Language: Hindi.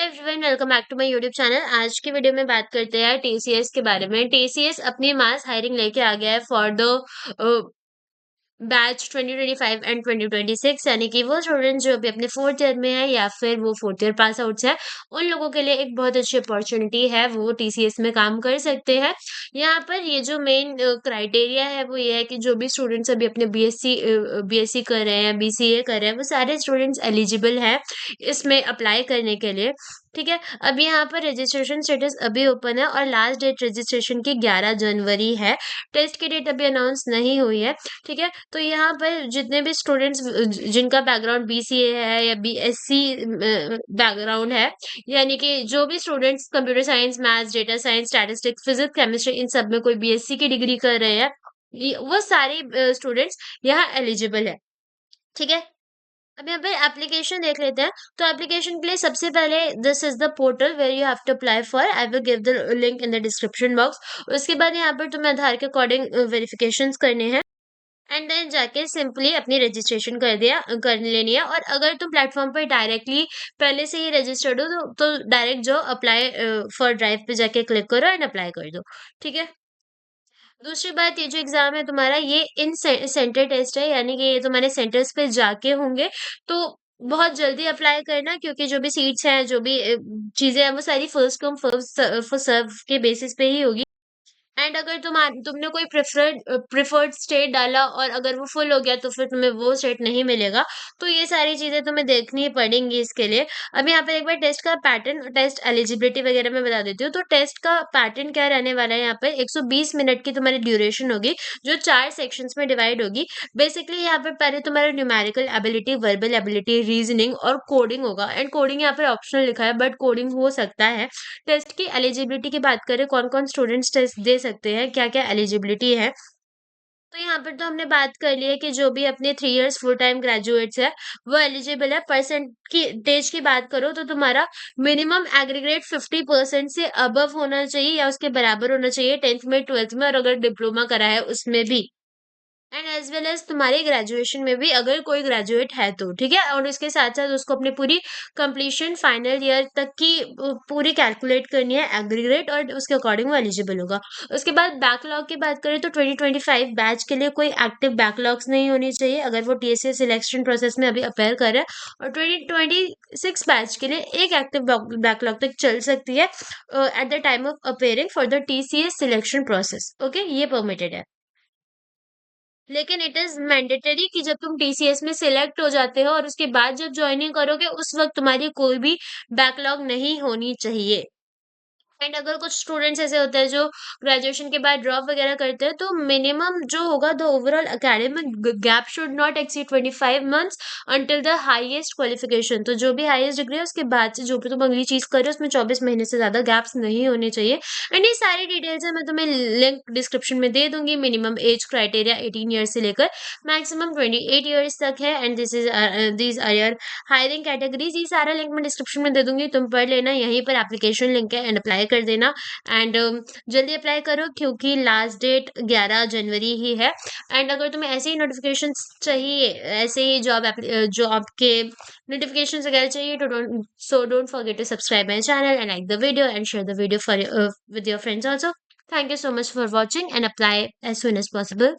Hello everyone, welcome back to my YouTube channel. आज की वीडियो में बात करते हैं टीसीएस के बारे में। टीसीएस अपनी मास हायरिंग लेके आ गया है फॉर द बैच 2025 एंड 2026, यानी कि वो स्टूडेंट जो अभी अपने फोर्थ ईयर में है या फिर वो फोर्थ ईयर पास आउट है, उन लोगों के लिए एक बहुत अच्छी अपॉर्चुनिटी है, वो टीसीएस में काम कर सकते हैं। यहाँ पर ये जो मेन क्राइटेरिया है वो ये है कि जो भी स्टूडेंट्स अभी अपने बीएससी कर रहे हैं, बीसीए कर रहे हैं, वो सारे स्टूडेंट्स एलिजिबल हैं इसमें अप्लाई करने के लिए। ठीक है, अब यहाँ पर रजिस्ट्रेशन स्टेटस अभी ओपन है और लास्ट डेट रजिस्ट्रेशन की 11 जनवरी है। टेस्ट की डेट अभी अनाउंस नहीं हुई है। ठीक है, तो यहाँ पर जितने भी स्टूडेंट्स जिनका बैकग्राउंड बीसीए है या बीएससी बैकग्राउंड है, यानी कि जो भी students computer science, maths, data science, statistics, physics, chemistry, इन सब में कोई बीएससी की डिग्री कर रहे हैं, वो सारे स्टूडेंट्स यहाँ एलिजिबल है। ठीक है, अब यहाँ पे एप्लीकेशन देख लेते हैं। तो एप्लीकेशन के लिए सबसे पहले this is the portal where you have to apply for. I will give the link in the description box. उसके बाद यहाँ पर तुम्हें आधार के अकॉर्डिंग वेरिफिकेशंस करने हैं एंड देन जाके सिंपली अपनी रजिस्ट्रेशन कर लेनी है। और अगर तुम प्लेटफॉर्म पर डायरेक्टली पहले से ही रजिस्टर्ड हो तो डायरेक्ट जो अप्लाई फॉर ड्राइव पे जाके क्लिक करो एंड अप्लाई कर दो। ठीक है, दूसरी बात, ये जो एग्जाम है तुम्हारा, ये इन सेंटर टेस्ट है, यानी कि ये तुम्हारे सेंटर्स पे जाके होंगे। तो बहुत जल्दी अप्लाई करना, क्योंकि जो भी सीट्स हैं, जो भी चीजें हैं, वो सारी फर्स्ट कम फर्स्ट सर्व के बेसिस पे ही होगी। एंड अगर तुमने कोई प्रेफर्ड स्टेट डाला और अगर वो फुल हो गया तो फिर तुम्हें वो स्टेट नहीं मिलेगा। तो ये सारी चीजें तुम्हें देखनी पड़ेंगी इसके लिए। अब यहाँ पर एक बार टेस्ट का पैटर्न, टेस्ट एलिजिबिलिटी वगैरह मैं बता देती हूँ। तो टेस्ट का पैटर्न क्या रहने वाला है, यहाँ पर 120 मिनट की तुम्हारी ड्यूरेशन होगी, जो 4 सेक्शंस में डिवाइड होगी। बेसिकली यहाँ पर पहले तुम्हारा numerical ability, verbal ability, reasoning और कोडिंग होगा। एंड कोडिंग यहाँ पर ऑप्शनल लिखा है, बट कोडिंग हो सकता है। टेस्ट की एलिजिबिलिटी की बात करें, कौन-कौन स्टूडेंट्स टेस्ट दे सकते हैं, क्या-क्या एलिजिबिलिटी है। तो यहाँ पर तो हमने बात कर ली है कि जो भी अपने 3 इयर्स फुल टाइम ग्रेजुएट्स है, वो एलिजिबल है। परसेंट की तेज की बात करो तो तुम्हारा मिनिमम एग्रीगेट 50% से अबव होना चाहिए या उसके बराबर होना चाहिए 10th में, 12th में, और अगर डिप्लोमा करा है उसमें भी। एंड एज वेल एज तुम्हारे ग्रेजुएशन में भी अगर कोई ग्रेजुएट है तो ठीक है, और उसके साथ साथ उसको अपनी पूरी कंप्लीशन फाइनल ईयर तक की पूरी कैलकुलेट करनी है एग्रीगेट, और उसके अकॉर्डिंग वो एलिजिबल होगा। उसके बाद बैकलॉग की बात करें तो 2025 बैच के लिए कोई एक्टिव बैकलॉग्स नहीं होनी चाहिए अगर वो टीएसए सिलेक्शन प्रोसेस में अभी अपेयर कर रहा है। और 2026 बैच के लिए एक एक्टिव बैकलॉग तक चल सकती है at the time of appearing for the TCS selection process. Okay, ये परमिटेड है। लेकिन इट इज मैंडेटरी कि जब तुम टीसीएस में सिलेक्ट हो जाते हो और उसके बाद जब ज्वाइनिंग करोगे, उस वक्त तुम्हारी कोई भी बैकलॉग नहीं होनी चाहिए। एंड अगर कुछ स्टूडेंट्स ऐसे होते हैं जो ग्रेजुएशन के बाद ड्रॉप वगैरह करते हैं, तो मिनिमम जो होगा the overall academic gap should not exceed 25 months until the highest qualification. तो जो भी हाईएस्ट डिग्री है उसके बाद से जो भी तुम अगली चीज कर रहे हो, उसमें 24 महीने से ज्यादा गैप्स नहीं होने चाहिए। एंड ये सारी डिटेल्स है, मैं तुम्हें लिंक डिस्क्रिप्शन में दे दूंगी। मिनिमम एज क्राइटेरिया 18 ईयर्स से लेकर मैक्सिमम 28 ईयर्स तक है। And this are your hiring categories. ये सारा लिंक मैं डिस्क्रिप्शन में दे दूंगी, तुम पढ़ लेना। यहीं पर एप्लीकेशन लिंक है एंड अप्लाई कर देना। एंड जल्दी अप्लाई करो क्योंकि लास्ट डेट 11 जनवरी ही है। एंड अगर तुम्हें ऐसे ही नोटिफिकेशन चाहिए, ऐसे ही जॉब के नोटिफिकेशन वगैरह चाहिए, तो don't forget to subscribe my channel and like the video and share the video for with your friends also. Thank you so much for watching and apply as soon as possible.